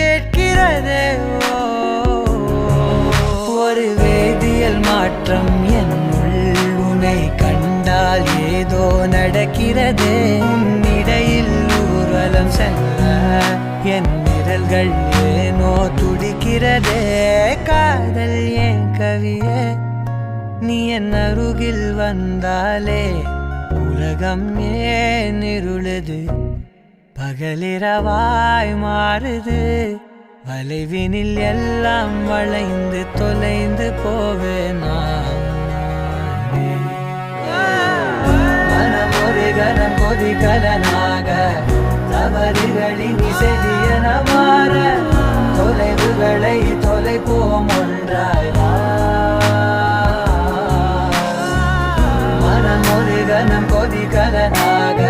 கேட்கிறதே. ஒரு வேதியியல் மாற்றம் என்னுள் உன்னை கண்டால் ஏதோ நடக்கிறதே. இடையில் ஊர்வலம் செல்ல என் விரல்கள் ஏனோ துடிக்கிறதே. காதல் ஏன் கவியே, நீ என் அருகில் வந்தாலே உலகம் ஏன் இருளுது, பகலிரவாய் மாறுது. வளைவினில் எல்லாம் வளைந்து தொலைந்து போவேனா. மனம் ஒரு கணம் கொதிகலனாக தவறுகளின் இசையன மாற தொலைவுகளை தொலைப்போம் ஒன்றாய். மனம் ஒரு கணம் கொதிகலனாக